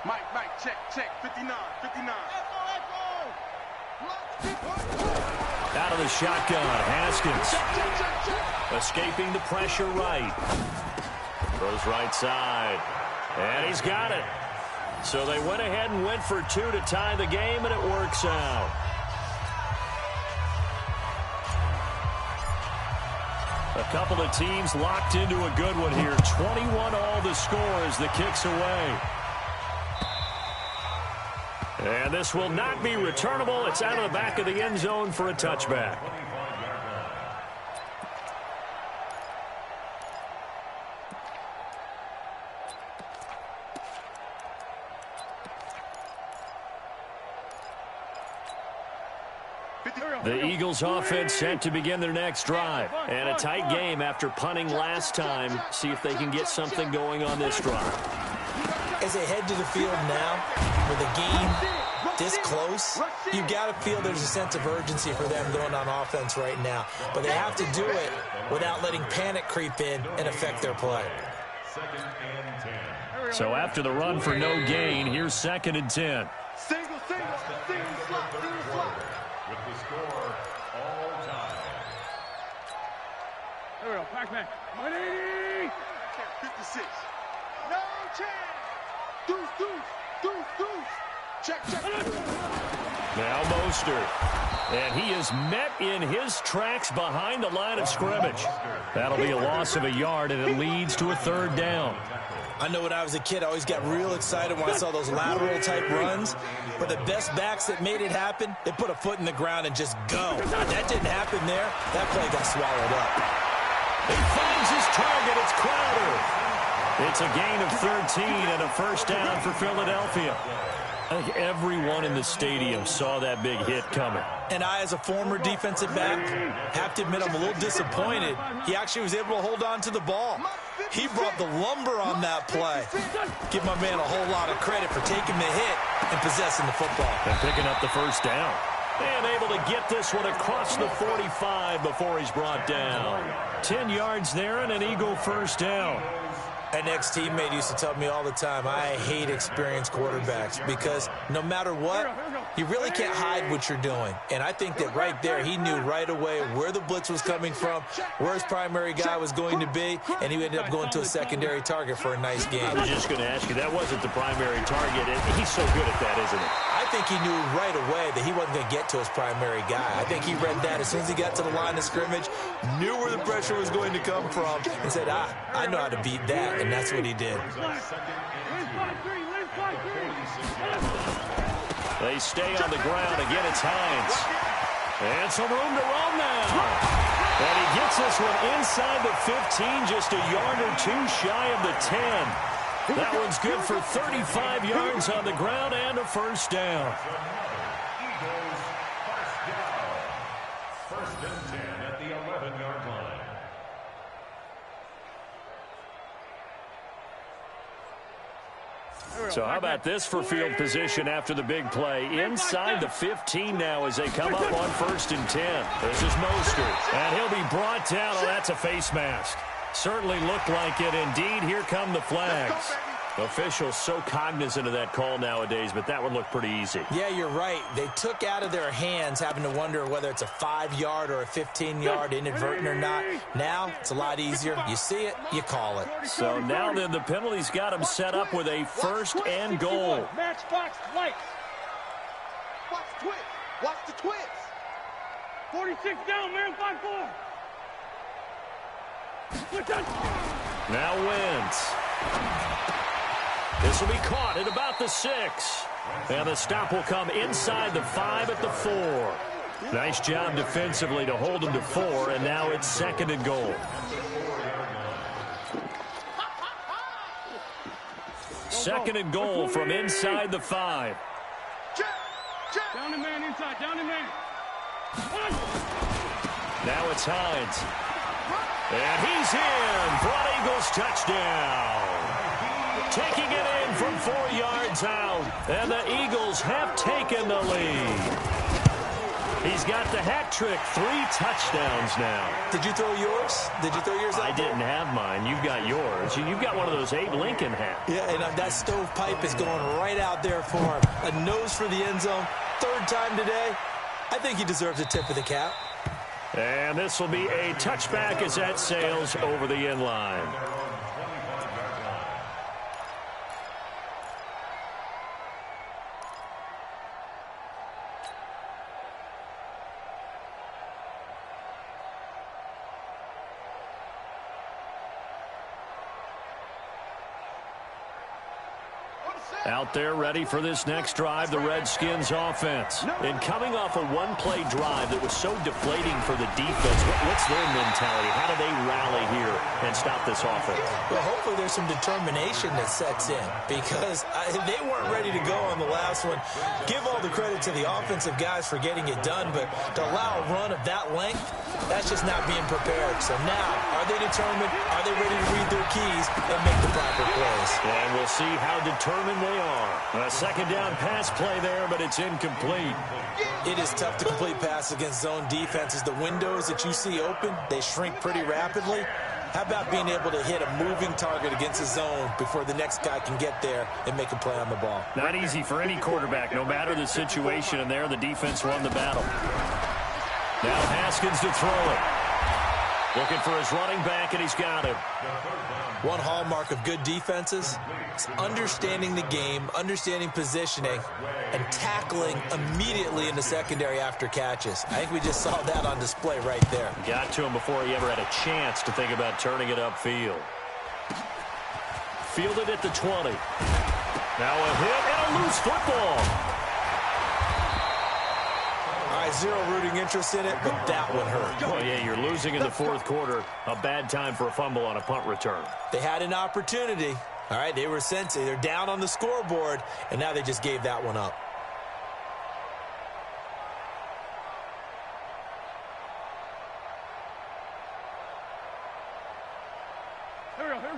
Mike, check, 59.
Out of the shotgun, Haskins. Escaping the pressure right. Throws right side. And he's got it. So they went ahead and went for 2 to tie the game, and it works out. A couple of teams locked into a good one here. 21-all the score as the kick's away. And this will not be returnable. It's out of the back of the end zone for a touchback. The Eagles offense set to begin their next drive. And a tight game after punting last time. See if they can get something going on this drive.
As they head to the field now, with a game this close, you've got to feel there's a sense of urgency for them going on offense right now. But they have to do it without letting panic creep in and affect their play.
So after the run for no gain, here's 2nd and 10.
Single slot.
With the score all time.
There we go, Pac-Man. 180!
56. No chance. Deuce. Check.
Now Mostert. And he is met in his tracks behind the line of scrimmage. That'll be a loss of a yard, and it leads to a 3rd down.
I know when I was a kid, I always got real excited when I saw those lateral-type runs. But the best backs that made it happen, they put a foot in the ground and just go. That didn't happen there. That play got swallowed up.
He finds his target. It's Crowder. It's a gain of 13 and a 1st down for Philadelphia. I think everyone in the stadium saw that big hit coming.
And I, as a former defensive back, have to admit I'm a little disappointed. He actually was able to hold on to the ball. He brought the lumber on that play. Give my man a whole lot of credit for taking the hit and possessing the football.
And picking up the 1st down. And able to get this one across the 45 before he's brought down. 10 yards there and an Eagle 1st down.
An ex-teammate used to tell me all the time, I hate experienced quarterbacks because no matter what, you really can't hide what you're doing. And I think that right there, he knew right away where the blitz was coming from, where his primary guy was going to be, and he ended up going to a secondary target for a nice game.
I was just going to ask you, that wasn't the primary target, and he's so good at that, isn't he?
I think he knew right away that he wasn't going to get to his primary guy. I think he read that as soon as he got to the line of scrimmage, knew where the pressure was going to come from, and said, I know how to beat that. And that's what he did.
They stay on the ground. Again, it's Hines. And some room to roam now. And he gets this one inside the 15, just a yard or 2 shy of the 10. That one's good for 35 yards on the ground and a 1st down.
Eagles 1st down. 1st and 10 at the 11-yard line.
So how about this for field position after the big play? Inside the 15 now as they come up on 1st and 10. This is Mostert. And he'll be brought down. Oh, that's a face mask. Certainly looked like it. Indeed, here come the flags. Officials so cognizant of that call nowadays, but that would look pretty easy.
Yeah, you're right. They took out of their hands having to wonder whether it's a 5-yard or a 15-yard inadvertent or not. Now, it's a lot easier. You see it, you call it.
So now then the penalty's got him set up with a 1st and goal.
Matchbox lights.
Watch the twins.
46 down, man, 5-4.
Now Wentz. This will be caught at about the 6. And the stop will come inside the 5 at the 4. Nice job defensively to hold him to 4, and now it's 2nd and goal. 2nd and goal from inside the 5.
Down the man inside, down the man.
Now it's Hines. And he's in for an Eagles touchdown. Taking it in from 4 yards out. And the Eagles have taken the lead. He's got the hat trick. 3 touchdowns now.
Did you throw yours? Did you throw yours out?
I didn't have mine. You've got yours. You've got one of those Abe Lincoln hats.
Yeah, and that stovepipe is going right out there for him. A nose for the end zone. 3rd time today. I think he deserves a tip of the cap.
And this will be a touchback as that sails over the end line. Out there ready for this next drive, the Redskins offense. And coming off a one-play drive that was so deflating for the defense, what's their mentality? How do they rally here and stop this offense?
Well, hopefully there's some determination that sets in because they weren't ready to go on the last one. Give all the credit to the offensive guys for getting it done, but to allow a run of that length, that's just not being prepared. So now, are they determined? Are they ready to read their keys and make the proper plays?
And we'll see how determined they they are. A second down pass play there, but it's incomplete.
It is tough to complete pass against zone defenses. The windows that you see open, they shrink pretty rapidly. How about being able to hit a moving target against a zone before the next guy can get there and make a play on the ball?
Not easy for any quarterback, no matter the situation, and there the defense won the battle. Now Haskins to throw it. Looking for his running back, and he's got him.
One hallmark of good defenses is understanding the game, understanding positioning, and tackling immediately in the secondary after catches. I think we just saw that on display right there.
Got to him before he ever had a chance to think about turning it upfield. Fielded at the 20. Now a hit and a loose football.
All right, zero rooting interest in it, but that one hurt.
Oh, yeah, you're losing in the fourth quarter. A bad time for a fumble on a punt return.
They had an opportunity. All right, they were sensitive. They're down on the scoreboard, and now they just gave that one up.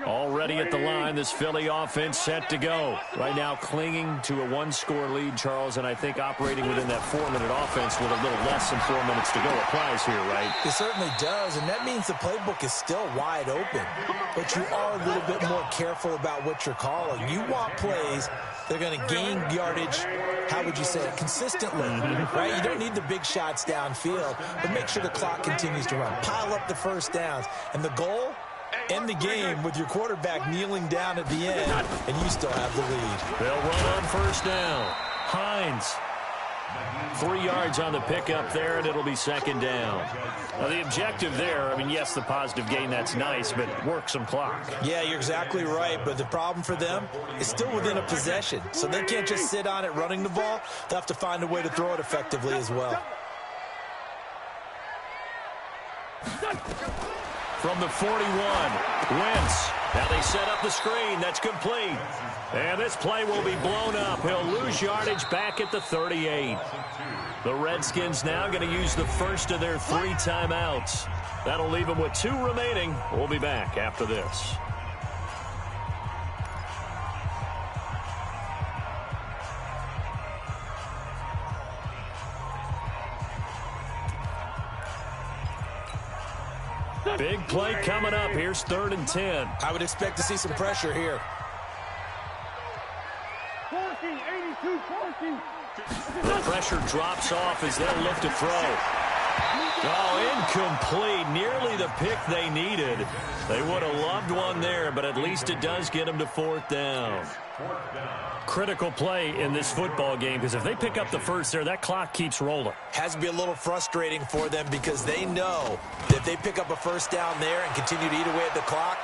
Already at the line, this Philly offense set to go. Right now clinging to a one-score lead, Charles, and I think operating within that 4-minute offense with a little less than 4 minutes to go applies here, right?
It certainly does, and that means the playbook is still wide open. But you are a little bit more careful about what you're calling. You want plays that are going to gain yardage, how would you say it, consistently, right? You don't need the big shots downfield, but make sure the clock continues to run. Pile up the first downs, and the goal? End the game with your quarterback kneeling down at the end, and you still have the lead.
They'll run on first down. Hines. 3 yards on the pickup there, and it'll be second down. Now, the objective there, I mean, yes, the positive gain, that's nice, but work some clock.
Yeah, you're exactly right, but the problem for them is still within a possession, so they can't just sit on it running the ball. They'll have to find a way to throw it effectively as well.
From the 41, Wentz. Now they set up the screen. That's complete. And this play will be blown up. He'll lose yardage back at the 38. The Redskins now going to use the first of their 3 timeouts. That'll leave them with 2 remaining. We'll be back after this. Big play coming up. Here's 3rd and 10.
I would expect to see some pressure here.
82-14.
The pressure drops off as they'll look to throw. Oh, incomplete. Nearly the pick they needed. They would have loved one there, but at least it does get them to 4th down. Critical play in this football game, because if they pick up the first there, that clock keeps rolling.
Has to be a little frustrating for them because they know that if they pick up a first down there and continue to eat away at the clock,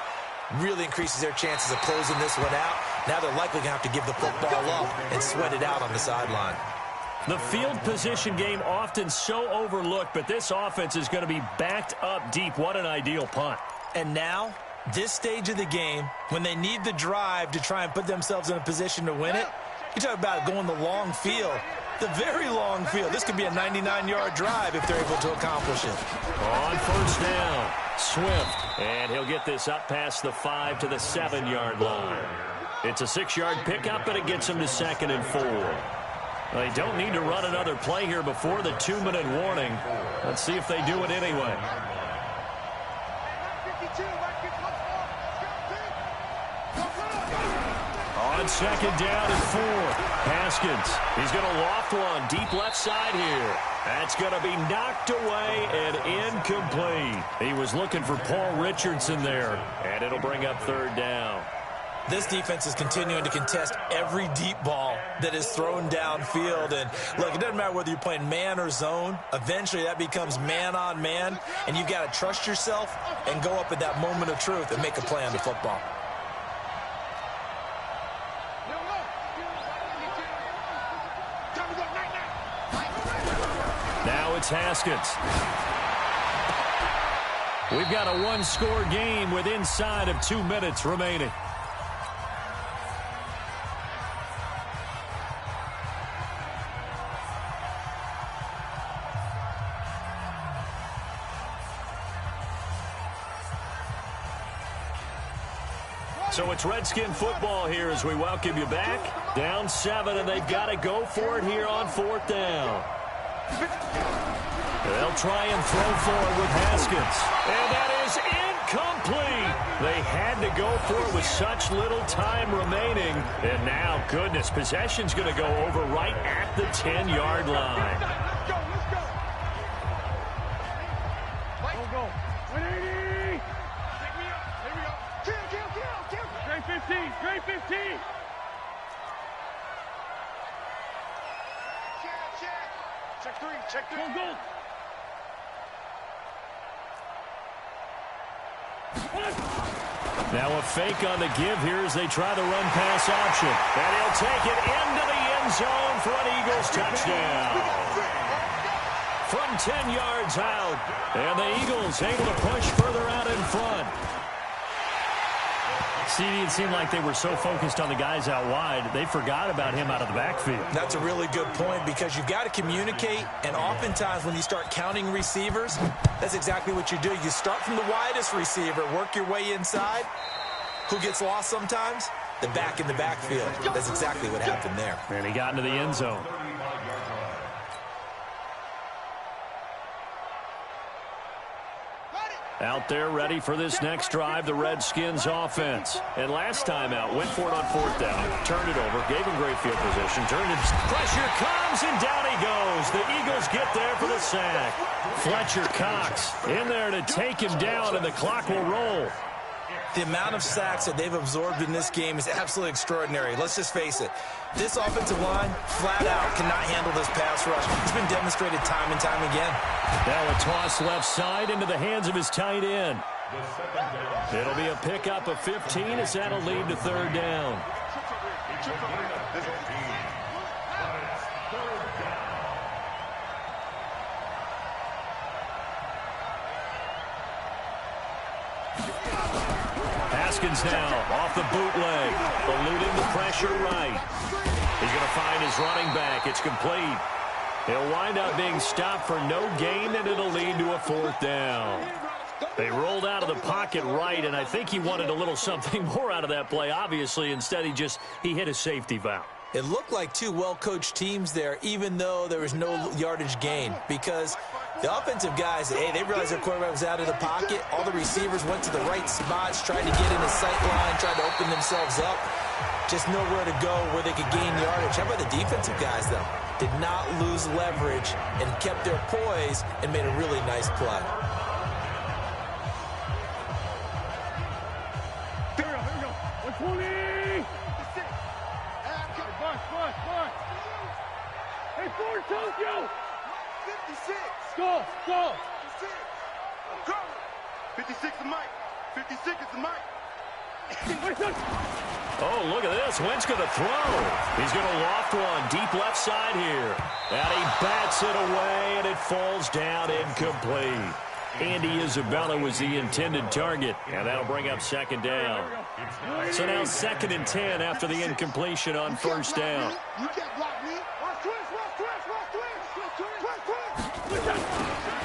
really increases their chances of closing this one out. Now they're likely going to have to give the football up and sweat it out on the sideline.
The field position game often so overlooked, but this offense is going to be backed up deep. What an ideal punt.
And now, this stage of the game, when they need the drive to try and put themselves in a position to win it, you talk about going the long field, the very long field. This could be a 99-yard drive if they're able to accomplish it.
On first down, Swift, and he'll get this up past the 5 to the 7-yard line. It's a 6-yard pickup, but it gets him to 2nd and 4. They don't need to run another play here before the 2-minute warning. Let's see if they do it anyway. On 2nd down and 4, Haskins. He's going to loft one deep left side here. That's going to be knocked away and incomplete. He was looking for Paul Richardson there, and it'll bring up 3rd down.
This defense is continuing to contest every deep ball that is thrown downfield. And, look, it doesn't matter whether you're playing man or zone. Eventually, that becomes man on man. And you've got to trust yourself and go up at that moment of truth and make a play on the football.
Now it's Haskins. We've got a 1-score game with inside of 2 minutes remaining. So it's Redskin football here as we welcome you back. Down 7, and they've got to go for it here on 4th down. They'll try and throw forward with Haskins. And that is incomplete. They had to go for it with such little time remaining. And now, goodness, possession's going to go over right at the 10-yard line.
Let's go, let's go. Go. 180. Take me up. Here we go. Kill. Straight 15. Straight 15. Check 3. Check 3. Go.
Now a fake on the give here as they try the run-pass option. And he'll take it into the end zone for an Eagles touchdown. From 10 yards out. And the Eagles able to push further out in front. CD, it seemed like they were so focused on the guys out wide, they forgot about him out of the backfield.
That's a really good point because you've got to communicate, and oftentimes when you start counting receivers, that's exactly what you do. You start from the widest receiver, work your way inside. Who gets lost sometimes? The back in the backfield. That's exactly what happened there.
And he got into the end zone. Out there ready for this next drive, the Redskins offense. And last time out, went for it on 4th down, turned it over, gave him great field position, turned it, pressure comes, and down he goes. The Eagles get there for the sack. Fletcher Cox in there to take him down, and the clock will roll.
The amount of sacks that they've absorbed in this game is absolutely extraordinary. Let's just face it. This offensive line, flat out, cannot handle this pass rush. It's been demonstrated time and time again.
Now a toss left side into the hands of his tight end. It'll be a pickup of 15 as that'll lead to 3rd down. Haskins now off the bootleg, eluding the pressure right. He's going to find his running back. It's complete. He'll wind up being stopped for no gain, and it'll lead to a 4th down. They rolled out of the pocket right, and I think he wanted a little something more out of that play. Obviously, instead he hit a safety valve.
It looked like two well-coached teams there, even though there was no yardage gain, because the offensive guys, they realized their quarterback was out of the pocket. All the receivers went to the right spots, tried to get in the sight line, tried to open themselves up. Just nowhere to go where they could gain yardage. How about the defensive guys, though? Did not lose leverage and kept their poise and made a really nice play.
Here we go. 120. Bus. Hey, Ford, Tokyo. 56. Go. 56. Go. 56 is Mike. 56 is the Mike.
Oh, look at this. Wentz going to throw. He's going to loft one deep left side here. And he bats it away, and it falls down incomplete. Andy Isabella was the intended target, and that'll bring up 2nd down. So now 2nd and 10 after the incompletion on 1st down.
You can't block me.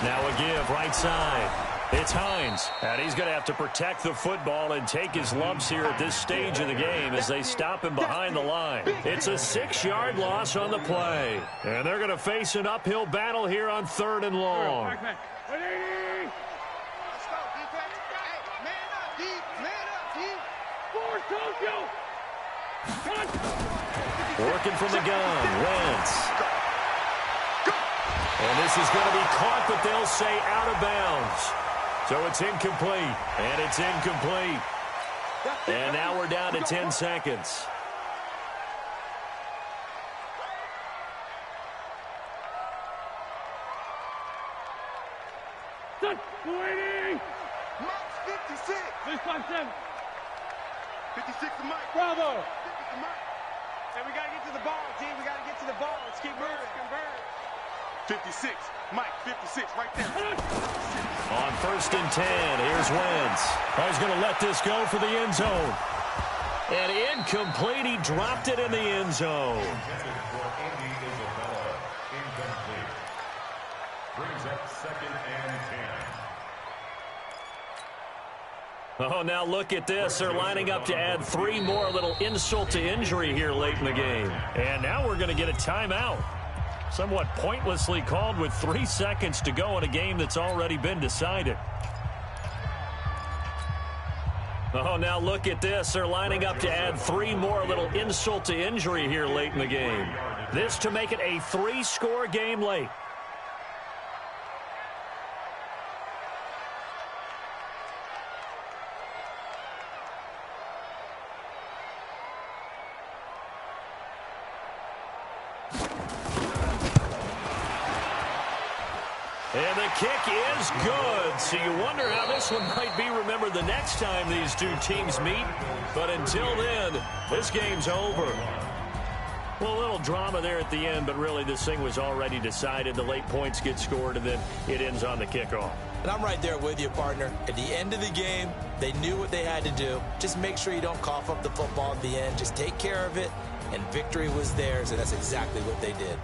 Now a give right side. It's Hines, and he's going to have to protect the football and take his lumps here at this stage of the game as they stop him behind the line. It's a 6-yard loss on the play, and they're going to face an uphill battle here on 3rd and long.
Let's go, defense. Hey, man up, D. Man up, D. Ford, Tokyo.
Working from the gun, Wentz. And this is going to be caught, but they'll say out of bounds. So it's incomplete, and it's incomplete. And now we're down to 10 seconds.
Waiting. Mike's 56. 657. 56 to Mike. Bravo. 56 to Mike. Hey, we got to get to the ball, team. We got to get to the ball. Let's keep moving. Convert. 56. Mike, 56 right there.
On 1st and 10, here's Wentz. He's going to let this go for the end zone. And incomplete. He dropped it in the end zone.
Brings up 2nd and 10.
Oh, now look at this. They're lining up to add 3 more, a little insult to injury here late in the game. And now we're going to get a timeout. Somewhat pointlessly called with 3 seconds to go in a game that's already been decided. Oh, now look at this. They're lining up to add 3 more, a little insult to injury here late in the game. This to make it a 3-score game late. And the kick is good. So you wonder how this one might be remembered the next time these two teams meet. But until then, this game's over. Well, a little drama there at the end, but really this thing was already decided. The late points get scored, and then it ends on the kickoff.
And I'm right there with you, partner. At the end of the game, they knew what they had to do. Just make sure you don't cough up the football at the end. Just take care of it, and victory was theirs, and that's exactly what they did.